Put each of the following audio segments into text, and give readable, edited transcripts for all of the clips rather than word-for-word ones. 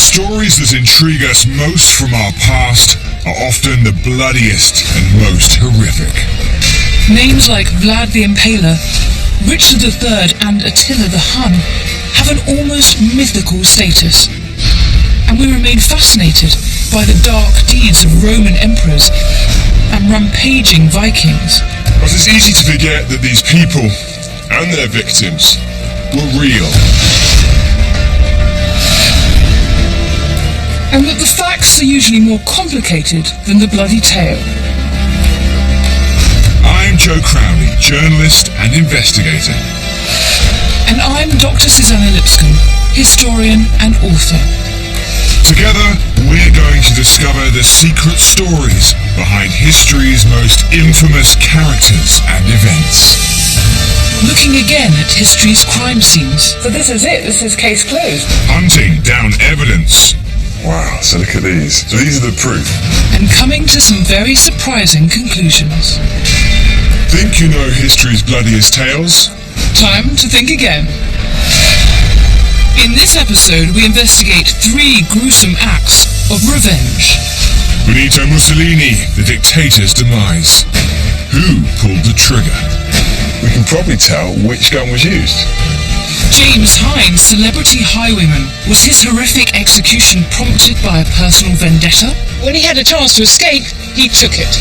stories that intrigue us most from our past are often the bloodiest and most horrific. Names like Vlad the Impaler, Richard III and Attila the Hun have an almost mythical status. And we remain fascinated by the dark deeds of Roman emperors and rampaging Vikings. But it's easy to forget that these people and their victims were real. And that the facts are usually more complicated than the bloody tale. I'm Joe Crowley, journalist and investigator. And I'm Dr. Susanna Lipscomb, historian and author. Together, we're going to discover the secret stories behind history's most infamous characters and events. Looking again at history's crime scenes. So this is it, this is case closed. Hunting down evidence. Wow, so look at these. So these are the proof. And coming to some very surprising conclusions. Think you know history's bloodiest tales? Time to think again. In this episode, we investigate 3 gruesome acts of revenge. Benito Mussolini, the dictator's demise. Who pulled the trigger? We can probably tell which gun was used. James Hines, celebrity highwayman, was his horrific execution prompted by a personal vendetta? When he had a chance to escape, he took it.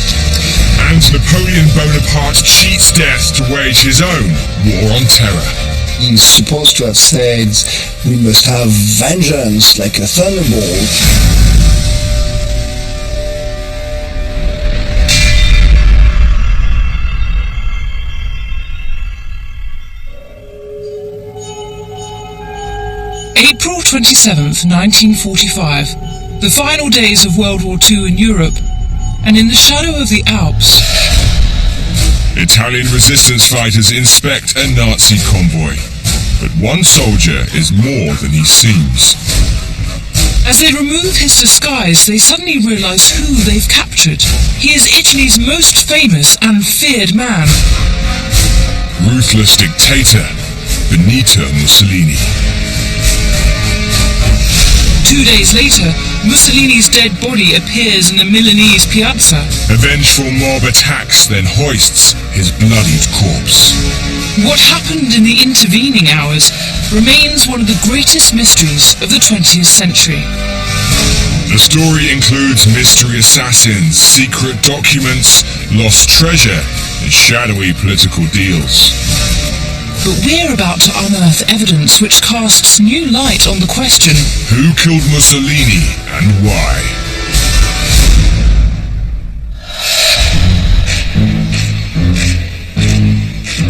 And Napoleon Bonaparte cheats death to wage his own war on terror. He's supposed to have said, "We must have vengeance like a thunderbolt." April 27th, 1945, the final days of World War II in Europe, and in the shadow of the Alps, Italian resistance fighters inspect a Nazi convoy, but one soldier is more than he seems. As they remove his disguise, they suddenly realize who they've captured. He is Italy's most famous and feared man. Ruthless dictator, Benito Mussolini. 2 days later, Mussolini's dead body appears in the Milanese piazza. A vengeful mob attacks, then hoists his bloodied corpse. What happened in the intervening hours remains one of the greatest mysteries of the 20th century. The story includes mystery assassins, secret documents, lost treasure, and shadowy political deals. But we're about to unearth evidence which casts new light on the question: who killed Mussolini and why?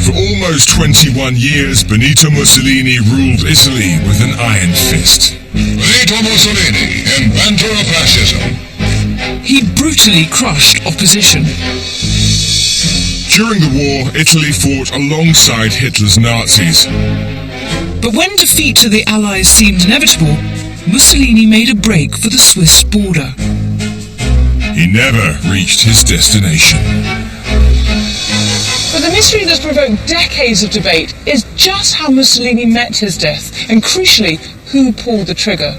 For almost 21 years, Benito Mussolini ruled Italy with an iron fist. Benito Mussolini, inventor of fascism. He brutally crushed opposition. During the war, Italy fought alongside Hitler's Nazis. But when defeat to the Allies seemed inevitable, Mussolini made a break for the Swiss border. He never reached his destination. But the mystery that's provoked decades of debate is just how Mussolini met his death, and crucially, who pulled the trigger.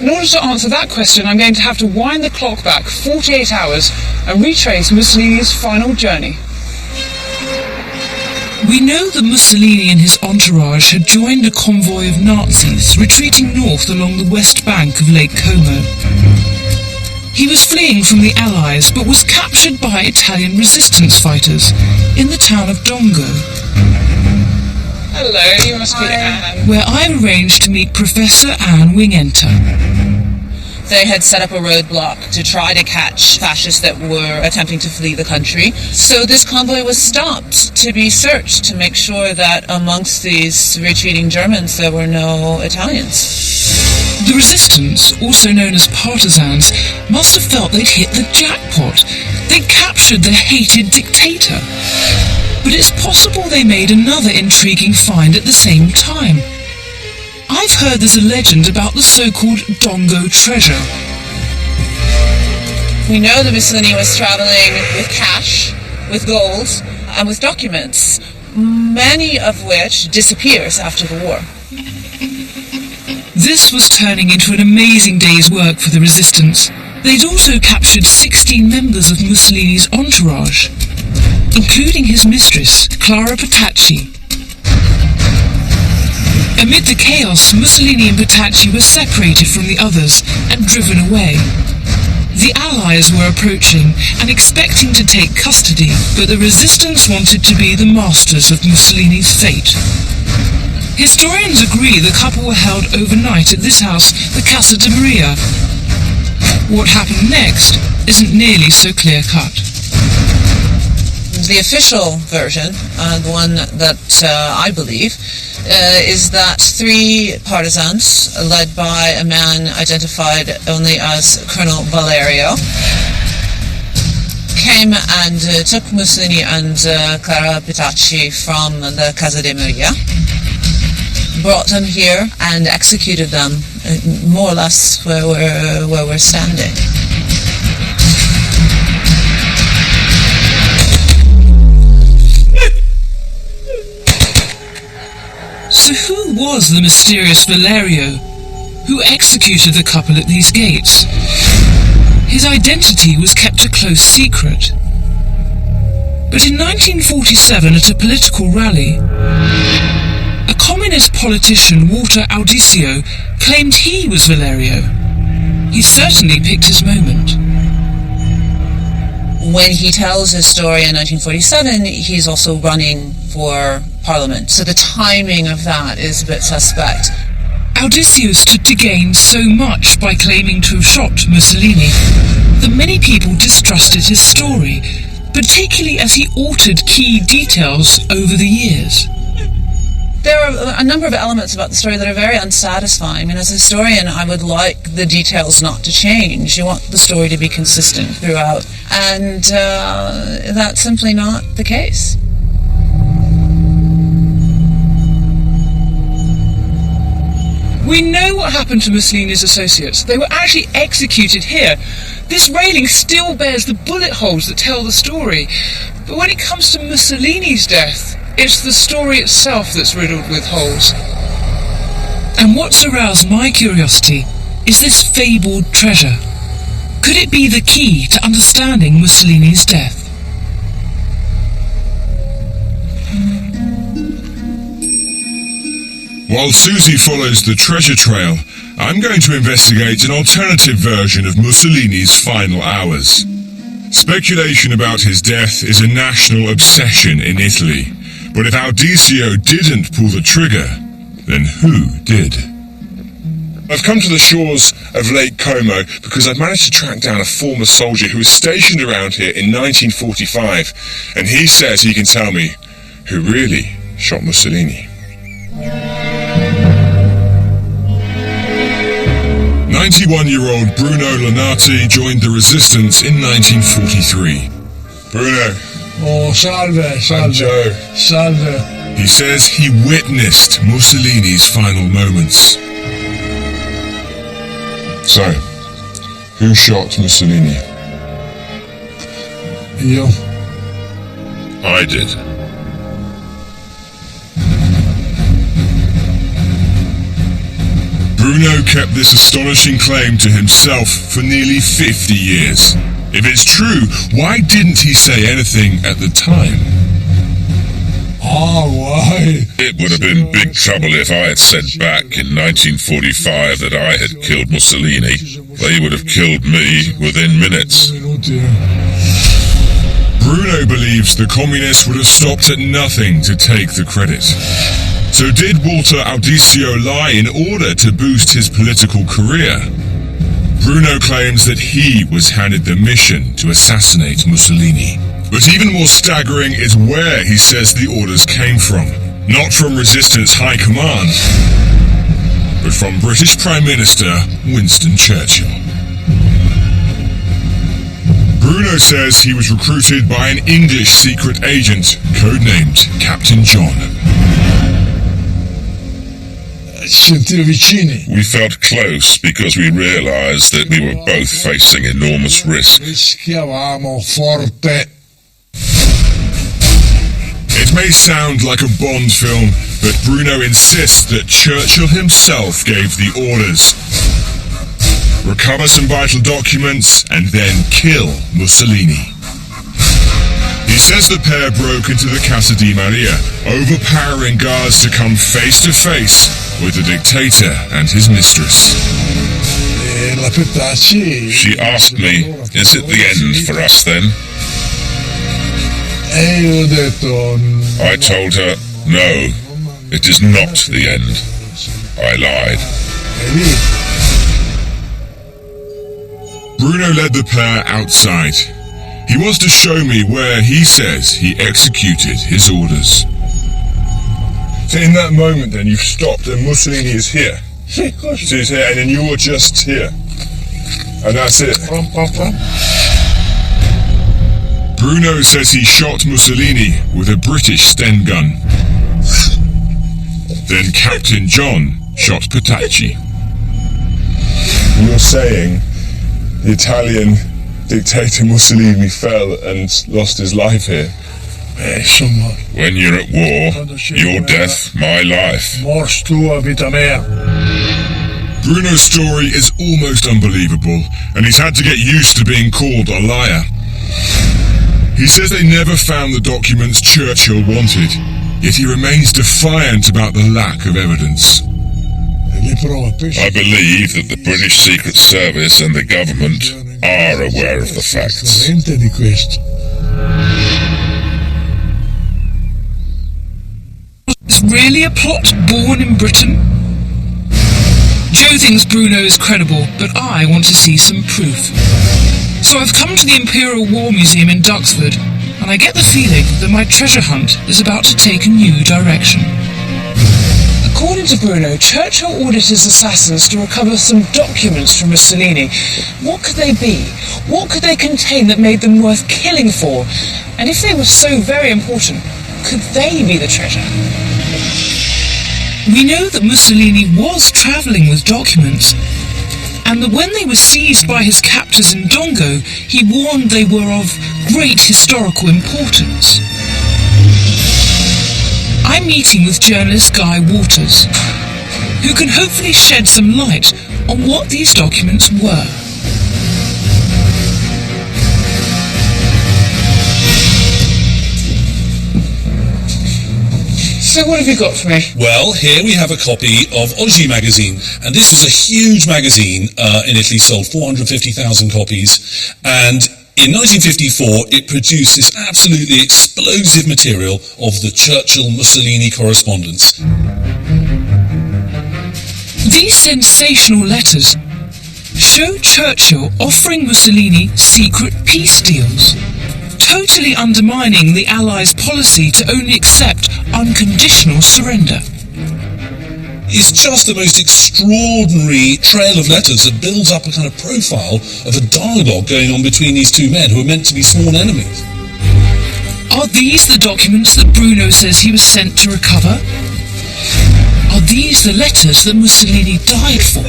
In order to answer that question, I'm going to have to wind the clock back 48 hours and retrace Mussolini's final journey. We know that Mussolini and his entourage had joined a convoy of Nazis retreating north along the west bank of Lake Como. He was fleeing from the Allies, but was captured by Italian resistance fighters in the town of Dongo. Hello, you must be Anne. Where I've arranged to meet Professor Anne Wingenter. They had set up a roadblock to try to catch fascists that were attempting to flee the country. So this convoy was stopped to be searched to make sure that amongst these retreating Germans there were no Italians. The resistance, also known as partisans, must have felt they'd hit the jackpot. They'd captured the hated dictator. But it's possible they made another intriguing find at the same time. I've heard there's a legend about the so-called Dongo treasure. We know that Mussolini was traveling with cash, with gold, and with documents, many of which disappears after the war. This was turning into an amazing day's work for the resistance. They'd also captured 16 members of Mussolini's entourage, including his mistress, Clara Petacci. Amid the chaos, Mussolini and Petacci were separated from the others and driven away. The Allies were approaching and expecting to take custody, but the resistance wanted to be the masters of Mussolini's fate. Historians agree the couple were held overnight at this house, the Casa de Maria. What happened next isn't nearly so clear-cut. The official version, the one that I believe, is that 3 partisans, led by a man identified only as Colonel Valerio, came and took Mussolini and Clara Petacci from the Casa de Maria, brought them here and executed them, more or less where we're standing. So who was the mysterious Valerio who executed the couple at these gates? His identity was kept a close secret. But in 1947, at a political rally, a communist politician, Walter Audicio, claimed he was Valerio. He certainly picked his moment. When he tells his story in 1947, he's also running for Parliament, so the timing of that is a bit suspect. Audicio stood to gain so much by claiming to have shot Mussolini that many people distrusted his story, particularly as he altered key details over the years. There are a number of elements about the story that are very unsatisfying. I mean, as a historian, I would like the details not to change. You want the story to be consistent throughout, and that's simply not the case. We know what happened to Mussolini's associates. They were actually executed here. This railing still bears the bullet holes that tell the story. But when it comes to Mussolini's death, it's the story itself that's riddled with holes. And what's aroused my curiosity is this fabled treasure. Could it be the key to understanding Mussolini's death? While Susie follows the treasure trail, I'm going to investigate an alternative version of Mussolini's final hours. Speculation about his death is a national obsession in Italy, but if Audicio didn't pull the trigger, then who did? I've come to the shores of Lake Como because I've managed to track down a former soldier who was stationed around here in 1945, and he says he can tell me who really shot Mussolini. 91-year-old Bruno Lonati joined the resistance in 1943. Bruno. Oh, salve, salve. And Joe. Salve. He says he witnessed Mussolini's final moments. So, who shot Mussolini? Io. I did. Bruno kept this astonishing claim to himself for nearly 50 years. If it's true, why didn't he say anything at the time? Oh, why? It would have been big trouble if I had said back in 1945 that I had killed Mussolini. They would have killed me within minutes. Bruno believes the communists would have stopped at nothing to take the credit. So did Walter Audicio lie in order to boost his political career? Bruno claims that he was handed the mission to assassinate Mussolini. But even more staggering is where he says the orders came from. Not from resistance high command, but from British Prime Minister Winston Churchill. Bruno says he was recruited by an English secret agent, codenamed Captain John. We felt close because we realized that we were both facing enormous risk. It may sound like a Bond film, But Bruno insists that Churchill himself gave the orders. Recover some vital documents and then kill Mussolini. He says the pair broke into the Casa di Maria, overpowering guards to come face to face with the dictator and his mistress. She asked me, is it the end for us then? I told her, no, it is not the end. I lied. Bruno led the pair outside. He wants to show me where he says he executed his orders. So in that moment then, you've stopped and Mussolini is here. So he's here and then you're just here. And that's it. Bruno says he shot Mussolini with a British Sten gun. Then Captain John shot Petacci. You're saying the Italian dictator Mussolini fell and lost his life here? When you're at war, your death, my life. Bruno's story is almost unbelievable, and he's had to get used to being called a liar. He says they never found the documents Churchill wanted, yet he remains defiant about the lack of evidence. I believe that the British Secret Service and the government are aware of the facts. Is really a plot born in Britain? Joe thinks Bruno is credible, but I want to see some proof. So I've come to the Imperial War Museum in Duxford, and I get the feeling that my treasure hunt is about to take a new direction. According to Bruno, Churchill ordered his assassins to recover some documents from Mussolini. What could they be? What could they contain that made them worth killing for? And if they were so very important, could they be the treasure? We know that Mussolini was travelling with documents, and that when they were seized by his captors in Dongo, he warned they were of great historical importance. I'm meeting with journalist Guy Waters, who can hopefully shed some light on what these documents were. So what have you got for me? Well, here we have a copy of Oggi magazine, and this was a huge magazine in Italy, sold 450,000 copies, and in 1954 it produced this absolutely explosive material of the Churchill-Mussolini correspondence. These sensational letters show Churchill offering Mussolini secret peace deals, totally undermining the Allies' policy to only accept unconditional surrender. It's just the most extraordinary trail of letters that builds up a kind of profile of a dialogue going on between these two men who are meant to be sworn enemies. Are these the documents that Bruno says he was sent to recover? Are these the letters that Mussolini died for?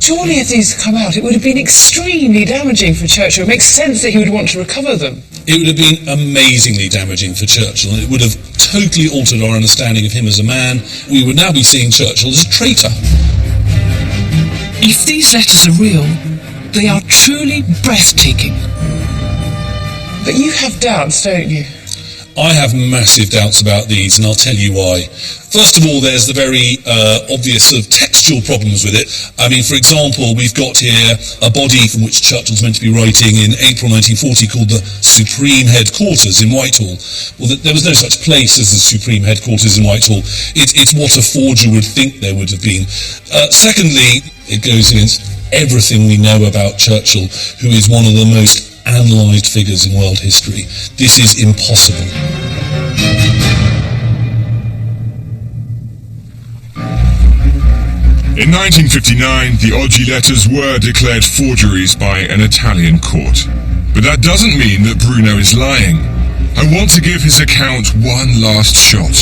Surely if these had come out, it would have been extremely damaging for Churchill. It makes sense that he would want to recover them. It would have been amazingly damaging for Churchill, and it would have totally altered our understanding of him as a man. We would now be seeing Churchill as a traitor. If these letters are real, they are truly breathtaking. But you have doubts, don't you? I have massive doubts about these, and I'll tell you why. First of all, there's the very obvious sort of textual problems with it. I mean, for example, we've got here a body from which Churchill's meant to be writing in April 1940 called the Supreme Headquarters in Whitehall. Well, there was no such place as the Supreme Headquarters in Whitehall. It's what a forger would think there would have been. Secondly, it goes against everything we know about Churchill, who is one of the most analysed figures in world history. This is impossible. In 1959, the Oggi letters were declared forgeries by an Italian court. But that doesn't mean that Bruno is lying. I want to give his account one last shot.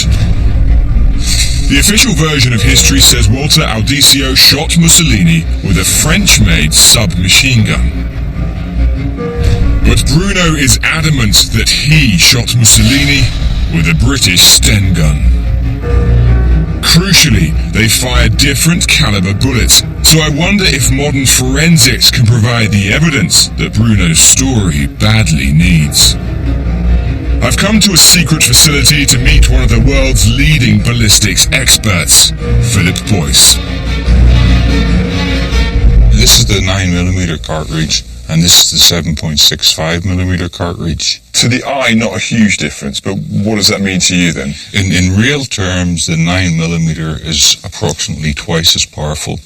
The official version of history says Walter Audicio shot Mussolini with a French-made submachine gun. But Bruno is adamant that he shot Mussolini with a British Sten gun. Crucially, they fire different caliber bullets, so I wonder if modern forensics can provide the evidence that Bruno's story badly needs. I've come to a secret facility to meet one of the world's leading ballistics experts, Philip Boyce. This is the 9mm cartridge, and this is the 7.65mm cartridge. To the eye, not a huge difference, but what does that mean to you then? In real terms, the 9mm is approximately twice as powerful.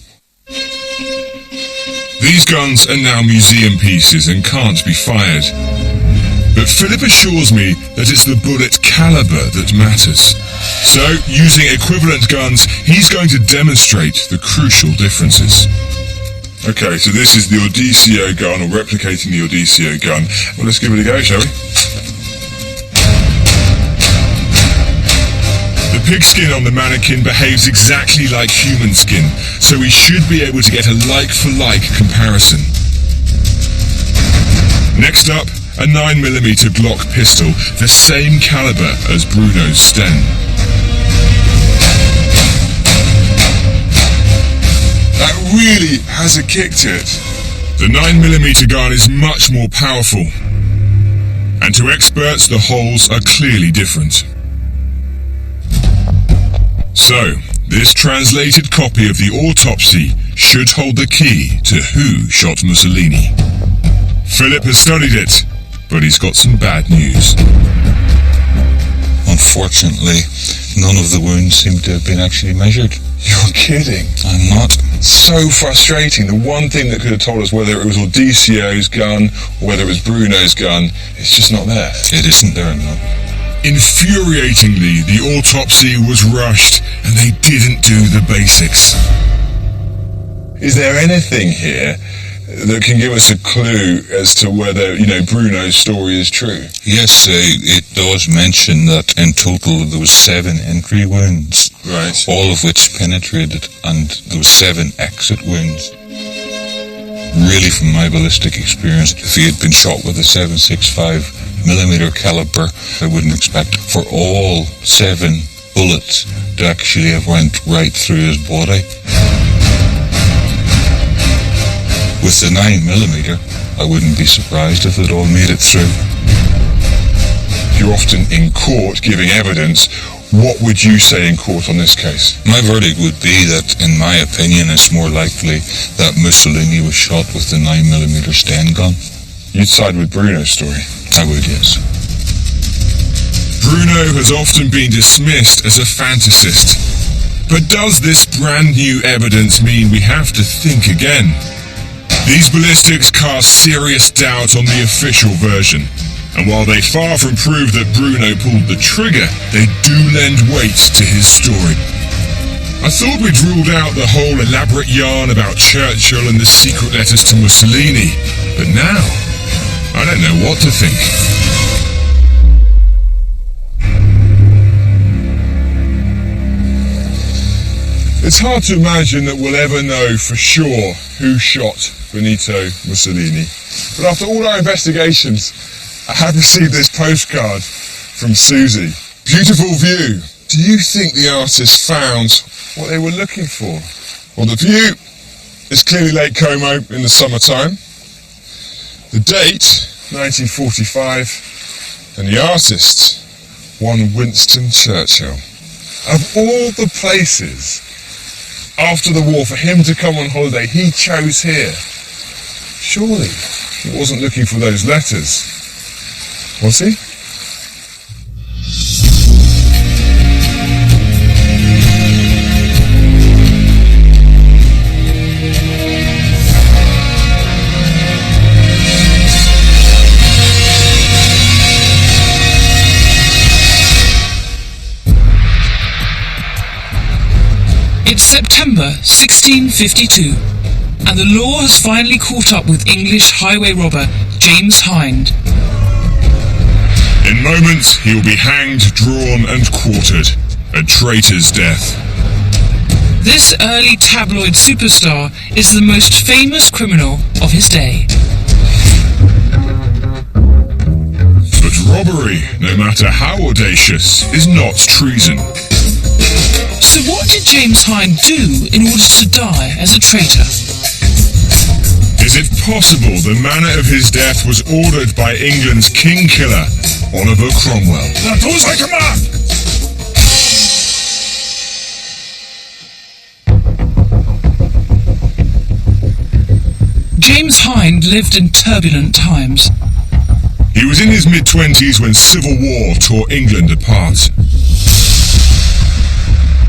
These guns are now museum pieces and can't be fired. But Philip assures me that it's the bullet caliber that matters. So, using equivalent guns, he's going to demonstrate the crucial differences. Okay, so this is the Odisseo gun, or replicating the Odisseo gun. Well, let's give it a go, shall we? The pigskin on the mannequin behaves exactly like human skin, so we should be able to get a like-for-like comparison. Next up, a 9mm Glock pistol, the same caliber as Bruno's Sten. That really has a kick to it. The 9mm gun is much more powerful, and to experts the holes are clearly different. So, this translated copy of the autopsy should hold the key to who shot Mussolini. Philip has studied it, but he's got some bad news. Unfortunately, none of the wounds seem to have been actually measured. You're kidding. I'm not. So frustrating. The one thing that could have told us whether it was Odisseo's gun or whether it was Bruno's gun, it's just not there. It isn't there, no. Infuriatingly, the autopsy was rushed and they didn't do the basics. Is there anything here that can give us a clue as to whether, Bruno's story is true? Yes, it does mention that in total there was 7 entry wounds. Right. All of which penetrated, and there was 7 exit wounds. Really, from my ballistic experience, if he had been shot with a 7.65mm caliber, I wouldn't expect for all 7 bullets to actually have went right through his body. With the 9mm, I wouldn't be surprised if it all made it through. You're often in court giving evidence. What would you say in court on this case? My verdict would be that, in my opinion, it's more likely that Mussolini was shot with the 9mm Sten gun. You'd side with Bruno's story? I would, yes. Bruno has often been dismissed as a fantasist. But does this brand new evidence mean we have to think again? These ballistics cast serious doubt on the official version, and while they far from prove that Bruno pulled the trigger, they do lend weight to his story. I thought we'd ruled out the whole elaborate yarn about Churchill and the secret letters to Mussolini, but now, I don't know what to think. It's hard to imagine that we'll ever know for sure who shot Benito Mussolini. But after all our investigations, I have received this postcard from Susie. Beautiful view. Do you think the artist found what they were looking for? Well, the view is clearly Lake Como in the summertime. The date, 1945, and the artist, one Winston Churchill. Of all the places after the war for him to come on holiday, he chose here. Surely he wasn't looking for those letters, was he? It's September 1652, and the law has finally caught up with English highway robber James Hind. In moments, he will be hanged, drawn, and quartered. A traitor's death. This early tabloid superstar is the most famous criminal of his day. But robbery, no matter how audacious, is not treason. So what did James Hind do in order to die as a traitor? Is it possible the manner of his death was ordered by England's king killer, Oliver Cromwell? Now do as I command! James Hind lived in turbulent times. He was in his mid-20s when civil war tore England apart.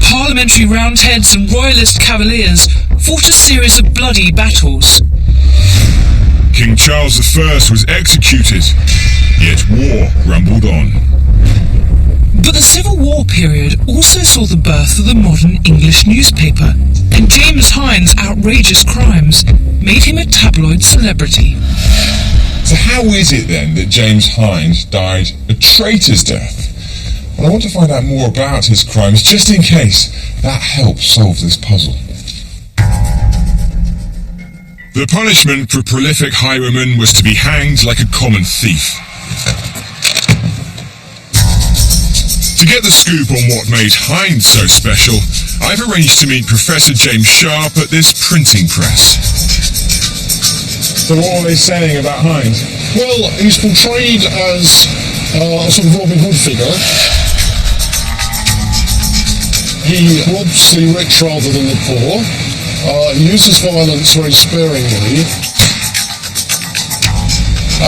Parliamentary Roundheads and Royalist Cavaliers fought a series of bloody battles. King Charles I was executed, yet war rumbled on. But the Civil War period also saw the birth of the modern English newspaper, and James Hind's outrageous crimes made him a tabloid celebrity. So how is it then that James Hind died a traitor's death? Well, I want to find out more about his crimes, just in case that helps solve this puzzle. The punishment for prolific highwaymen was to be hanged like a common thief. To get the scoop on what made Hind so special, I've arranged to meet Professor James Sharp at this printing press. So what are they saying about Hind? Well, he's portrayed as a sort of Robin Hood figure. He robs the rich rather than the poor. He uses violence very sparingly.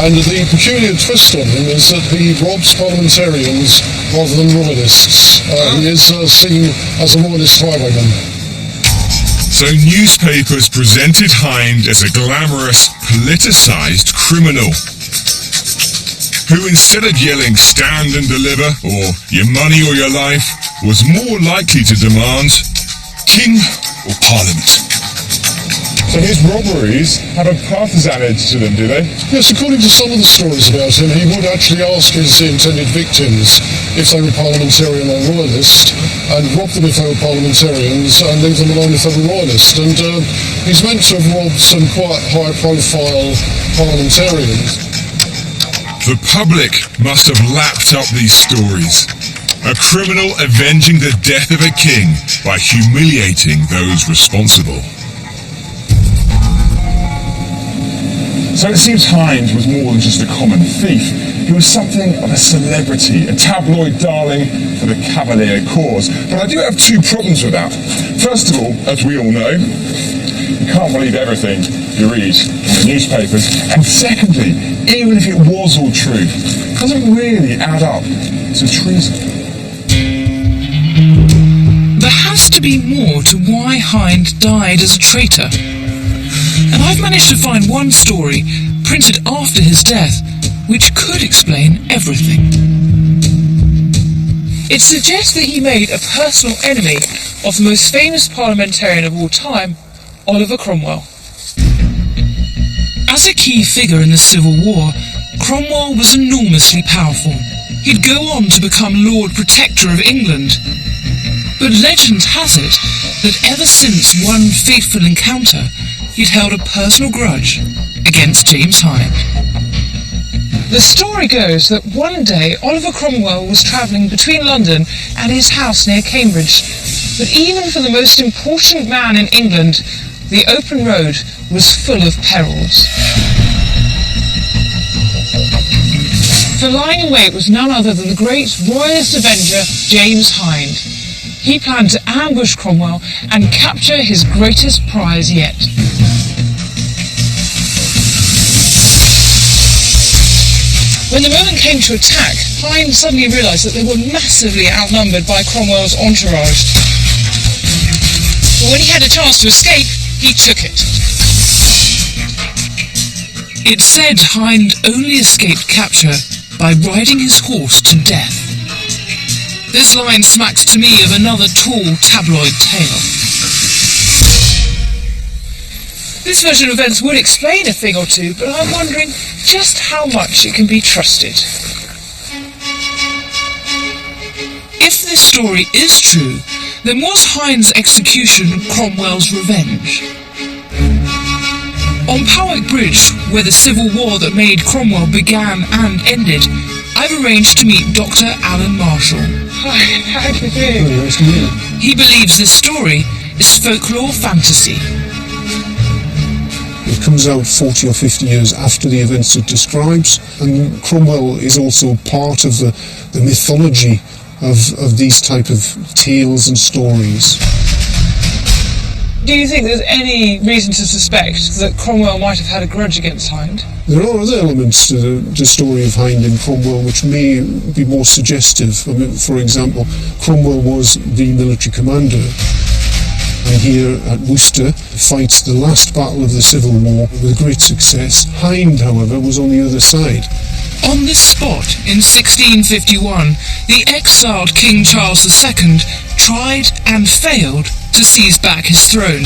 And the peculiar twist on him is that he robs parliamentarians rather than royalists. He is seen as a royalist highwayman. So newspapers presented Hind as a glamorous, politicised criminal, who instead of yelling "stand and deliver" or "your money or your life," was more likely to demand king or parliament. So his robberies have a partisan edge to them, do they? Yes, according to some of the stories about him, he would actually ask his intended victims if they were parliamentarian or royalist, and rob them if they were parliamentarians, and leave them alone if they were royalist. And he's meant to have robbed some quite high-profile parliamentarians. The public must have lapped up these stories. A criminal avenging the death of a king by humiliating those responsible. So it seems Hind was more than just a common thief. He was something of a celebrity, a tabloid darling for the Cavalier cause. But I do have two problems with that. First of all, as we all know, you can't believe everything you read in the newspapers. And secondly, even if it was all true, it doesn't really add up to treason. There has to be more to why Hind died as a traitor. And I've managed to find one story, printed after his death, which could explain everything. It suggests that he made a personal enemy of the most famous parliamentarian of all time, Oliver Cromwell. As a key figure in the Civil War, Cromwell was enormously powerful. He'd go on to become Lord Protector of England. But legend has it that ever since one fateful encounter, he'd held a personal grudge against James Hind. The story goes that one day Oliver Cromwell was travelling between London and his house near Cambridge, but even for the most important man in England, the open road was full of perils. For lying in wait was none other than the great royalist avenger James Hind. He planned to ambush Cromwell and capture his greatest prize yet. When the moment came to attack, Hind suddenly realised that they were massively outnumbered by Cromwell's entourage. But when he had a chance to escape, he took it. It's said Hind only escaped capture by riding his horse to death. This line smacks to me of another tall tabloid tale. This version of events would explain a thing or two, but I'm wondering just how much it can be trusted. If this story is true, then was Hind's execution Cromwell's revenge? On Powick Bridge, where the civil war that made Cromwell began and ended, I've arranged to meet Dr. Alan Marshall. Hi, how do you do? Very nice to meet you. He believes this story is folklore fantasy. It comes out 40 or 50 years after the events it describes, and Cromwell is also part of the mythology of these type of tales and stories. Do you think there's any reason to suspect that Cromwell might have had a grudge against Hind? There are other elements to the story of Hind and Cromwell which may be more suggestive. I mean, for example, Cromwell was the military commander, and here at Worcester fights the last battle of the Civil War with great success. Hind, however, was on the other side. On this spot in 1651, the exiled King Charles II tried and failed to seize back his throne.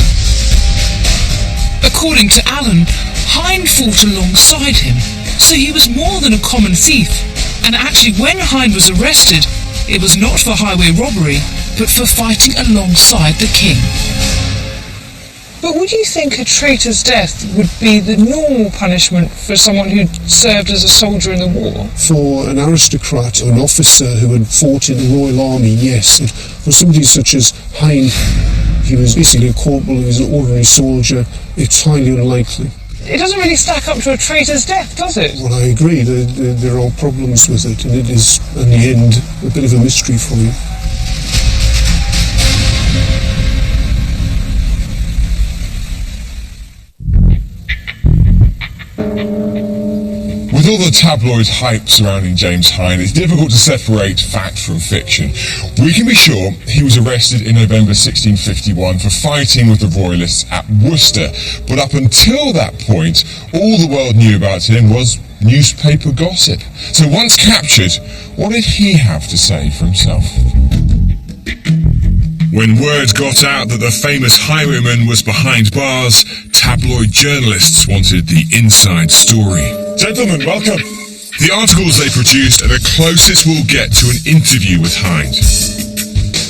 According to Allen, Hind fought alongside him, so he was more than a common thief, and actually when Hind was arrested, it was not for highway robbery, but for fighting alongside the king. But would you think a traitor's death would be the normal punishment for someone who served as a soldier in the war? For an aristocrat or an officer who had fought in the Royal Army, yes. But for somebody such as Hind, he was basically a corporal, he was an ordinary soldier, it's highly unlikely. It doesn't really stack up to a traitor's death, does it? Well, I agree, there are problems with it, and it is, in the end, a bit of a mystery for you. With all the tabloid hype surrounding James Hind, it's difficult to separate fact from fiction. We can be sure he was arrested in November 1651 for fighting with the Royalists at Worcester, but up until that point, all the world knew about him was newspaper gossip. So once captured, what did he have to say for himself? When word got out that the famous highwayman was behind bars, tabloid journalists wanted the inside story. Gentlemen, welcome. The articles they produced are the closest we'll get to an interview with Hind.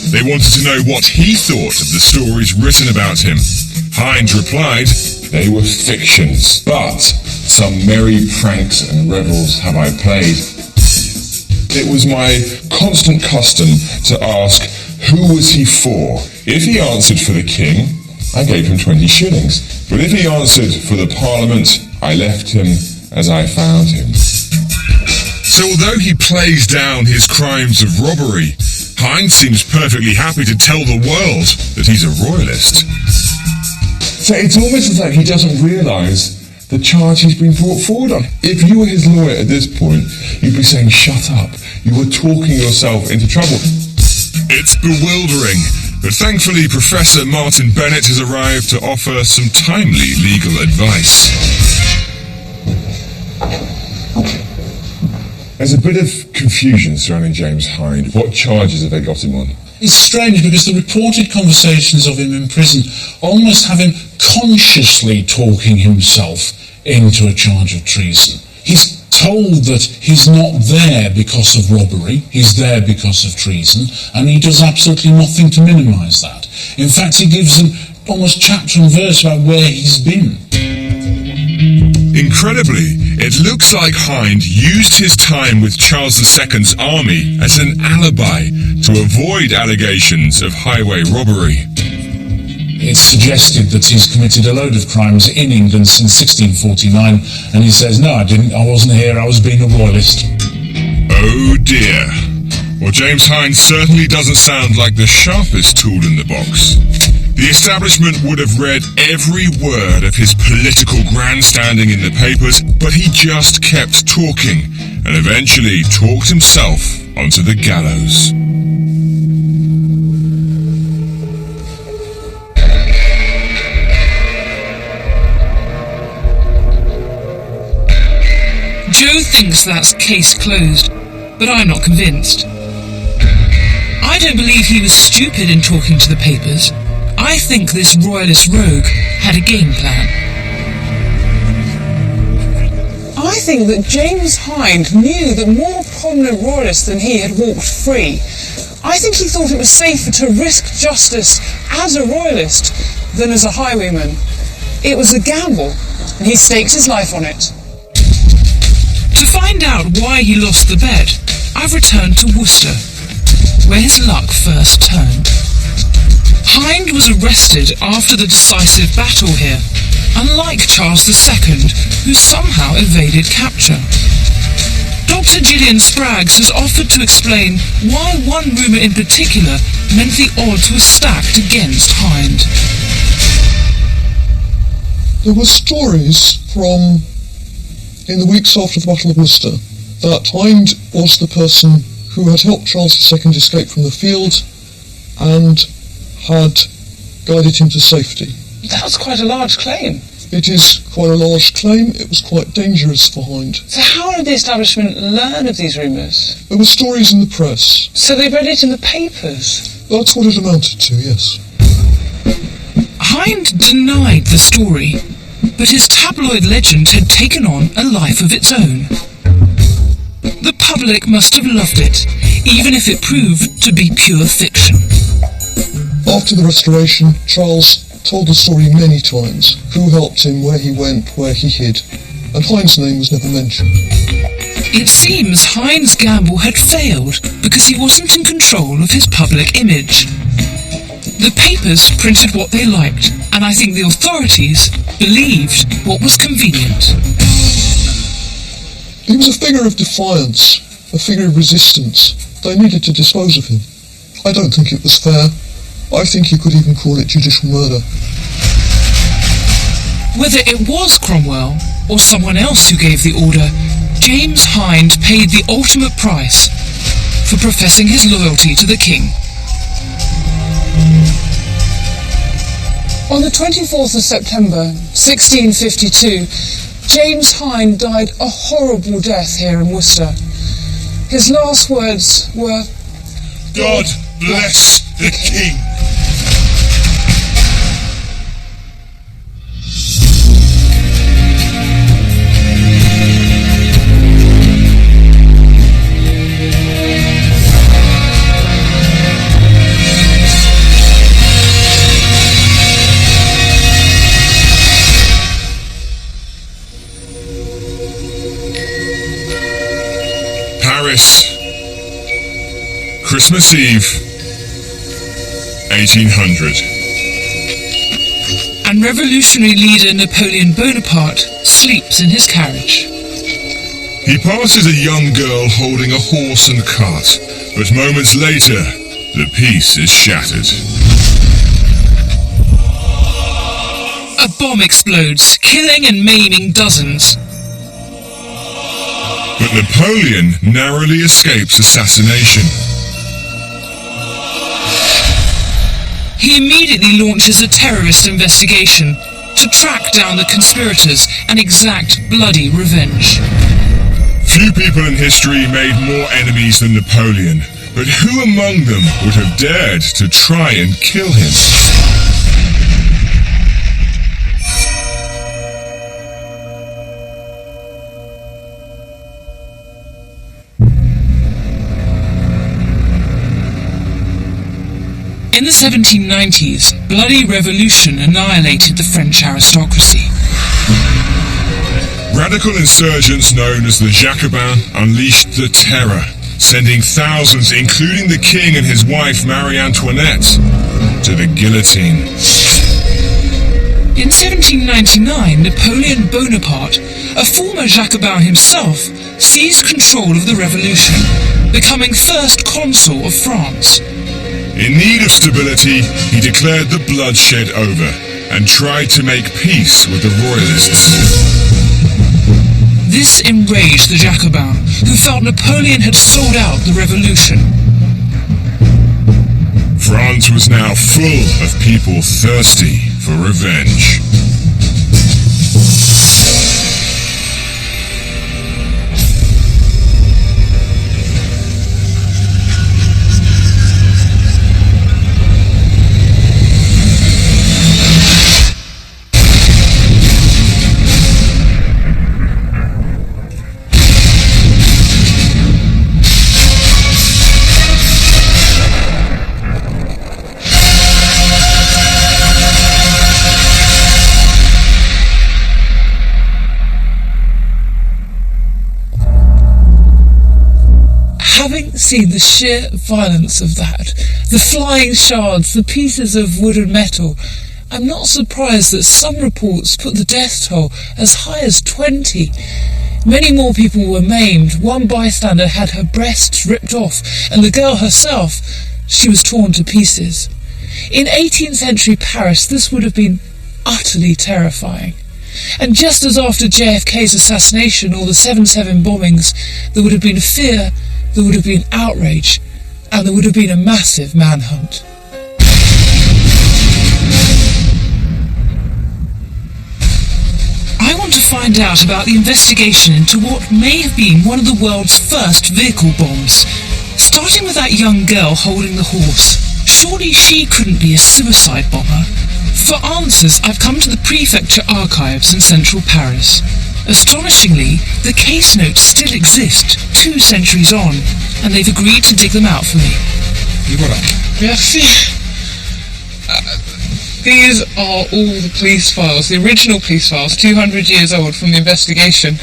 They wanted to know what he thought of the stories written about him. Hind replied, "They were fictions, but some merry pranks and revels have I played. It was my constant custom to ask, who was he for? If he answered for the king, I gave him 20 shillings. But if he answered for the parliament, I left him as I found him." So although he plays down his crimes of robbery, Hind seems perfectly happy to tell the world that he's a royalist. So it's almost as though he doesn't realise the charge he's been brought forward on. If you were his lawyer at this point, you'd be saying, "Shut up, you were talking yourself into trouble." It's bewildering, but thankfully Professor Martin Bennett has arrived to offer some timely legal advice. There's a bit of confusion surrounding James Hind. What charges have they got him on? It's strange because the reported conversations of him in prison almost have him consciously talking himself into a charge of treason. He's told that he's not there because of robbery, he's there because of treason, and he does absolutely nothing to minimise that. In fact, he gives them almost chapter and verse about where he's been. Incredibly, it looks like Hind used his time with Charles II's army as an alibi to avoid allegations of highway robbery. It's suggested that he's committed a load of crimes in England since 1649, and he says, "No, I didn't, I wasn't here, I was being a royalist." Oh dear. Well, James Hind certainly doesn't sound like the sharpest tool in the box. The establishment would have read every word of his political grandstanding in the papers, but he just kept talking, and eventually talked himself onto the gallows. Joe thinks that's case closed, but I'm not convinced. I don't believe he was stupid in talking to the papers. I think this royalist rogue had a game plan. I think that James Hind knew that more prominent royalists than he had walked free. I think he thought it was safer to risk justice as a royalist than as a highwayman. It was a gamble, and he staked his life on it. To find out why he lost the bet, I've returned to Worcester. where his luck first turned. Hind was arrested after the decisive battle here, unlike Charles II, who somehow evaded capture. Dr. Gillian Spraggs has offered to explain why one rumour in particular meant the odds were stacked against Hind. There were stories in the weeks after the Battle of Worcester, that Hind was the person who had helped Charles II escape from the field and had guided him to safety. That's quite a large claim. It is quite a large claim. It was quite dangerous for Hind. So how did the establishment learn of these rumours? There were stories in the press. So they read it in the papers? That's what it amounted to, yes. Hind denied the story, but his tabloid legend had taken on a life of its own. The public must have loved it, even if it proved to be pure fiction. After the Restoration, Charles told the story many times, who helped him, where he went, where he hid, and Hind's name was never mentioned. It seems Hind's gamble had failed because he wasn't in control of his public image. The papers printed what they liked, and I think the authorities believed what was convenient. He was a figure of defiance, a figure of resistance. They needed to dispose of him. I don't think it was fair. I think you could even call it judicial murder. Whether it was Cromwell or someone else who gave the order, James Hind paid the ultimate price for professing his loyalty to the king. On the 24th of September, 1652, James Hind died a horrible death here in Worcester. His last words were, God bless the king. Paris, Christmas Eve, 1800. And revolutionary leader Napoleon Bonaparte sleeps in his carriage. He passes a young girl holding a horse and cart, but moments later, the peace is shattered. A bomb explodes, killing and maiming dozens. But Napoleon narrowly escapes assassination. He immediately launches a terrorist investigation to track down the conspirators and exact bloody revenge. Few people in history made more enemies than Napoleon, but who among them would have dared to try and kill him? In the 1790s, bloody revolution annihilated the French aristocracy. Radical insurgents known as the Jacobins unleashed the terror, sending thousands, including the king and his wife Marie Antoinette, to the guillotine. In 1799, Napoleon Bonaparte, a former Jacobin himself, seized control of the revolution, becoming first consul of France. In need of stability, he declared the bloodshed over and tried to make peace with the royalists. This enraged the Jacobins, who felt Napoleon had sold out the revolution. France was now full of people thirsty for revenge. Having seen the sheer violence of that, the flying shards, the pieces of wood and metal, I'm not surprised that some reports put the death toll as high as 20. Many more people were maimed. One bystander had her breasts ripped off, and the girl herself, she was torn to pieces. In 18th century Paris, this would have been utterly terrifying. And just as after JFK's assassination or the 7/7 bombings, there would have been fear, there would have been outrage, and there would have been a massive manhunt. I want to find out about the investigation into what may have been one of the world's first vehicle bombs. Starting with that young girl holding the horse. Surely she couldn't be a suicide bomber. For answers, I've come to the prefecture archives in central Paris. Astonishingly, the case notes still exist 2 centuries on, and they've agreed to dig them out for me. Merci. These are all the police files, the original police files, 200 years old from the investigation.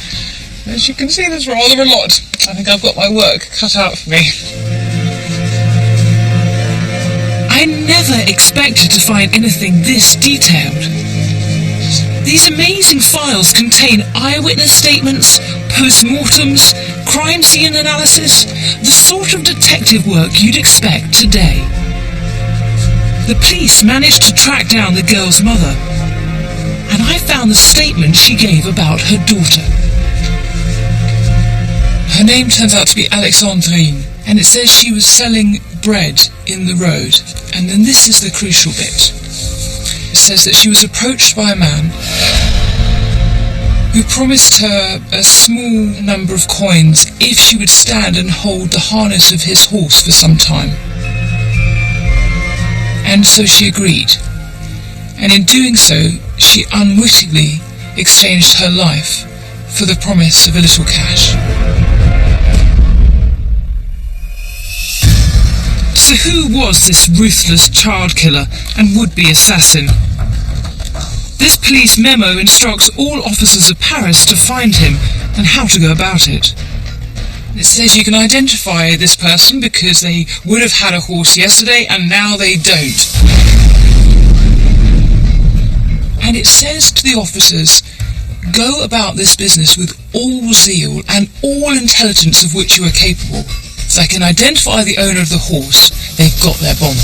As you can see, there's rather a lot. I think I've got my work cut out for me. I never expected to find anything this detailed. These amazing files contain eyewitness statements, post-mortems, crime scene analysis, the sort of detective work you'd expect today. The police managed to track down the girl's mother, and I found the statement she gave about her daughter. Her name turns out to be Alexandrine, and it says she was selling bread in the road. And then this is the crucial bit. It says that she was approached by a man who promised her a small number of coins if she would stand and hold the harness of his horse for some time. And so she agreed. And in doing so, she unwittingly exchanged her life for the promise of a little cash. So who was this ruthless child killer and would-be assassin? This police memo instructs all officers of Paris to find him and how to go about it. It says you can identify this person because they would have had a horse yesterday and now they don't. And it says to the officers, go about this business with all zeal and all intelligence of which you are capable. If they can identify the owner of the horse, they've got their bomber.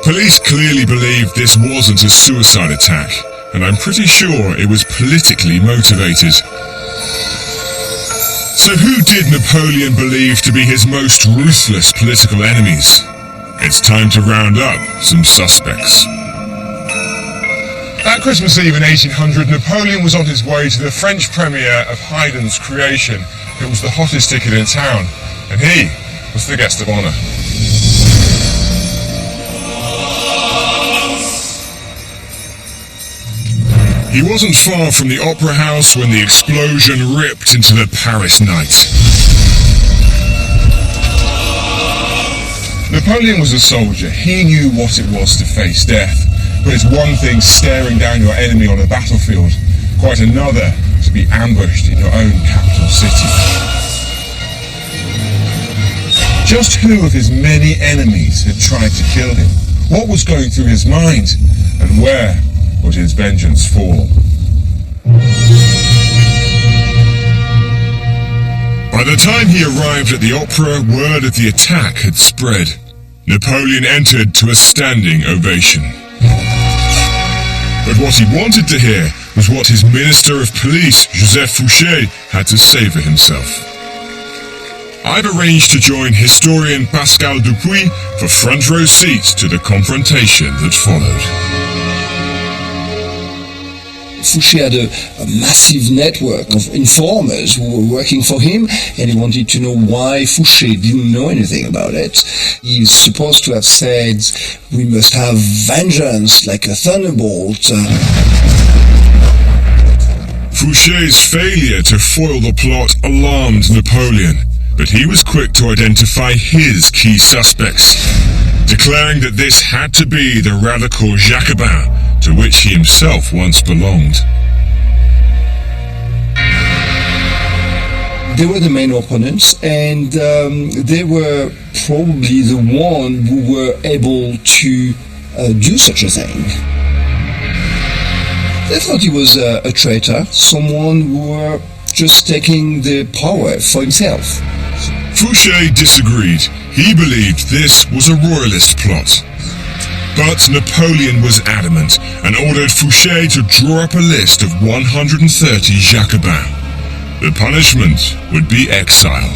Police clearly believed this wasn't a suicide attack, and I'm pretty sure it was politically motivated. So who did Napoleon believe to be his most ruthless political enemies? It's time to round up some suspects. That Christmas Eve in 1800, Napoleon was on his way to the French premiere of Haydn's Creation. It was the hottest ticket in town, and he was the guest of honour. He wasn't far from the opera house when the explosion ripped into the Paris night. Napoleon was a soldier. He knew what it was to face death. But it's one thing staring down your enemy on a battlefield, quite another to be ambushed in your own capital city. Just who of his many enemies had tried to kill him? What was going through his mind? And where would his vengeance fall? By the time he arrived at the opera, word of the attack had spread. Napoleon entered to a standing ovation. But what he wanted to hear was what his Minister of Police, Joseph Fouché, had to say for himself. I've arranged to join historian Pascal Dupuis for front row seats to the confrontation that followed. Fouché had a massive network of informers who were working for him, and he wanted to know why Fouché didn't know anything about it. He's supposed to have said, we must have vengeance like a thunderbolt. Fouché's failure to foil the plot alarmed Napoleon, but he was quick to identify his key suspects. declaring that this had to be the radical Jacobin to which he himself once belonged. They were the main opponents, and they were probably the one who were able to do such a thing. They thought he was a traitor, someone who were just taking the power for himself. Fouché disagreed. He believed this was a royalist plot. But Napoleon was adamant and ordered Fouché to draw up a list of 130 Jacobins. The punishment would be exile.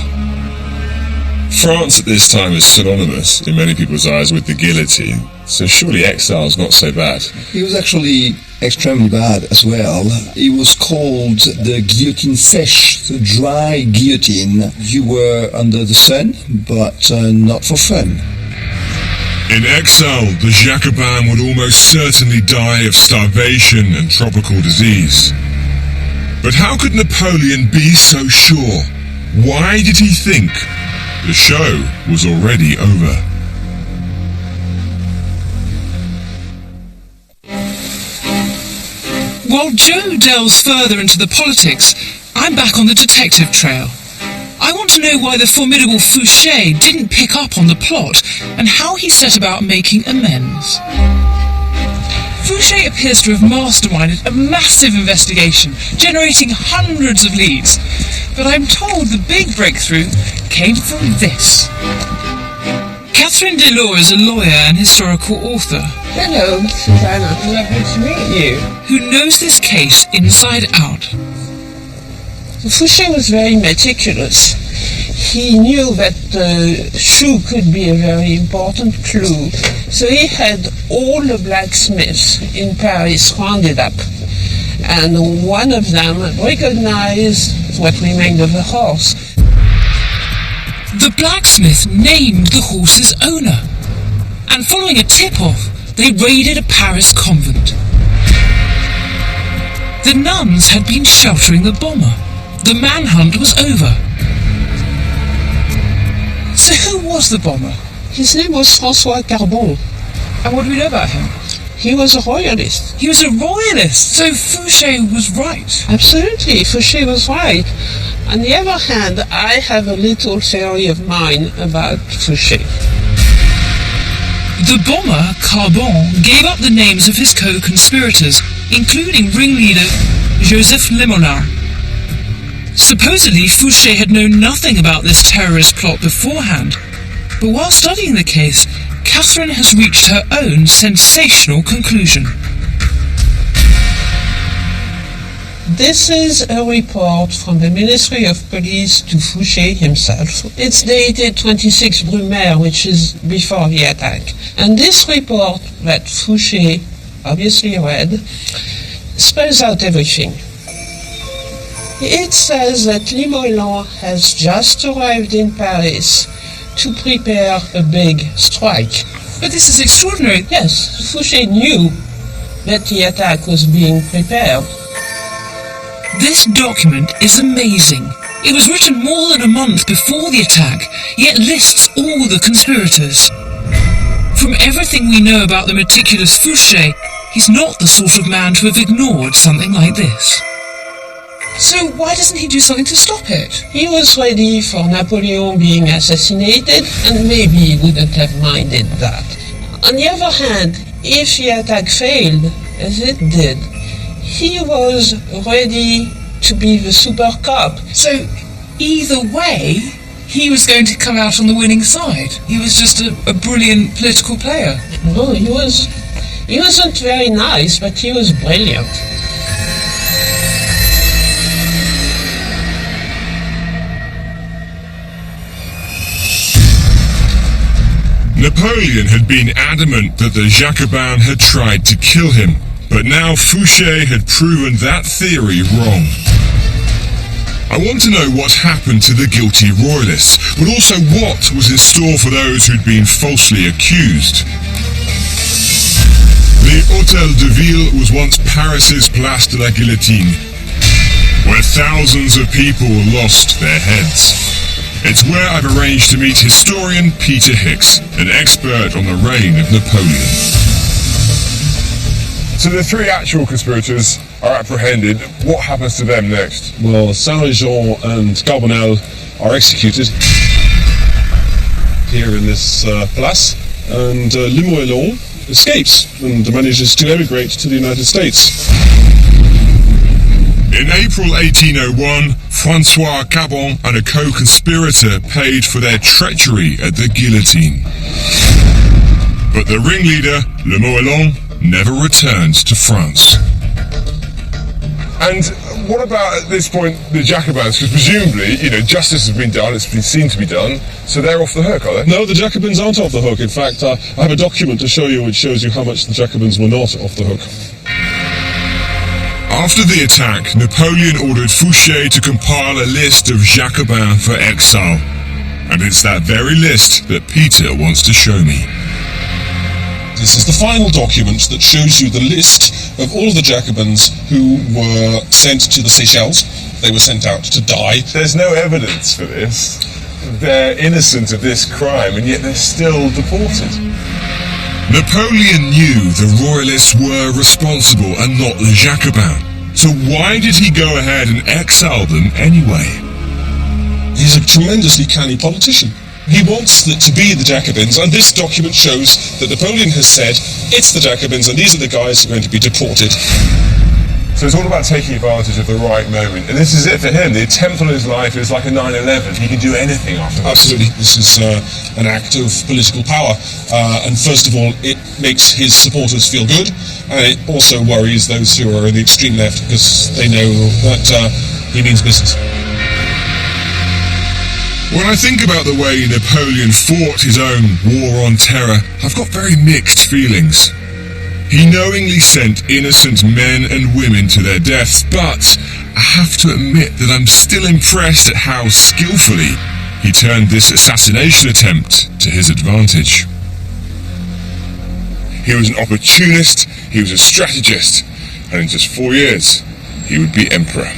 France at this time is synonymous in many people's eyes with the guillotine, so surely exile's not so bad. He was actually extremely bad as well. He was called the guillotine sèche, the dry guillotine. You were under the sun, but not for fun. In exile, the Jacobin would almost certainly die of starvation and tropical disease. But how could Napoleon be so sure? Why did he think the show was already over? While Joe delves further into the politics, I'm back on the detective trail. I want to know why the formidable Fouché didn't pick up on the plot and how he set about making amends. Fouché appears to have masterminded a massive investigation, generating hundreds of leads. But I'm told the big breakthrough came from this. Catherine Delors is a lawyer and historical author. Hello, Susanna. Lovely to meet you. Who knows this case inside out. Fouché was very meticulous. He knew that the shoe could be a very important clue, so he had all the blacksmiths in Paris rounded up, and one of them recognized what remained of the horse. The blacksmith named the horse's owner, and following a tip-off, they raided a Paris convent. The nuns had been sheltering the bomber. The manhunt was over. So who was the bomber? His name was François Carbon. And what do we know about him? He was a royalist. He was a royalist, so Fouché was right. Absolutely, Fouché was right. On the other hand, I have a little theory of mine about Fouché. The bomber, Carbon, gave up the names of his co-conspirators, including ringleader Joseph Lemonard. Supposedly, Fouché had known nothing about this terrorist plot beforehand, but while studying the case, Catherine has reached her own sensational conclusion. This is a report from the Ministry of Police to Fouché himself. It's dated 26 Brumaire, which is before the attack. And this report that Fouché obviously read spells out everything. It says that Limoillan has just arrived in Paris to prepare a big strike. But this is extraordinary. Yes, Fouché knew that the attack was being prepared. This document is amazing. It was written more than a month before the attack, yet lists all the conspirators. From everything we know about the meticulous Fouché, he's not the sort of man to have ignored something like this. So why doesn't he do something to stop it? He was ready for Napoleon being assassinated, and maybe he wouldn't have minded that. On the other hand, if the attack failed, as it did, he was ready to be the super cop. So either way, he was going to come out on the winning side. He was just a brilliant political player. No, he wasn't very nice, but he was brilliant. Napoleon had been adamant that the Jacobins had tried to kill him, but now Fouché had proven that theory wrong. I want to know what happened to the guilty royalists, but also what was in store for those who'd been falsely accused. The Hôtel de Ville was once Paris's Place de la Guillotine, where thousands of people lost their heads. It's where I've arranged to meet historian Peter Hicks, an expert on the reign of Napoleon. So the three actual conspirators are apprehended. What happens to them next? Well, Saint-Jean and Carbonel are executed here in this place, and Limoillon escapes and manages to emigrate to the United States. In April 1801, Francois Cabon and a co-conspirator paid for their treachery at the guillotine. But the ringleader, Limoillon, never returned to France. And what about, at this point, the Jacobins? Because presumably, justice has been done, it's been seen to be done, so they're off the hook, are they? No, the Jacobins aren't off the hook. In fact, I have a document to show you which shows you how much the Jacobins were not off the hook. After the attack, Napoleon ordered Fouché to compile a list of Jacobins for exile. And it's that very list that Peter wants to show me. This is the final document that shows you the list of all of the Jacobins who were sent to the Seychelles. They were sent out to die. There's no evidence for this. They're innocent of this crime, and yet they're still deported. Napoleon knew the royalists were responsible and not the Jacobins. So why did he go ahead and exile them anyway? He's a tremendously canny politician. He wants it to be the Jacobins, and this document shows that Napoleon has said, it's the Jacobins, and these are the guys who are going to be deported. So it's all about taking advantage of the right moment, and this is it for him. The attempt on his life is like a 9/11. He can do anything after that. Absolutely. This is an act of political power, and first of all, it makes his supporters feel good, and it also worries those who are in the extreme left, because they know that he means business. When I think about the way Napoleon fought his own war on terror, I've got very mixed feelings. He knowingly sent innocent men and women to their deaths, but I have to admit that I'm still impressed at how skillfully he turned this assassination attempt to his advantage. He was an opportunist, he was a strategist, and in just 4 years, he would be emperor.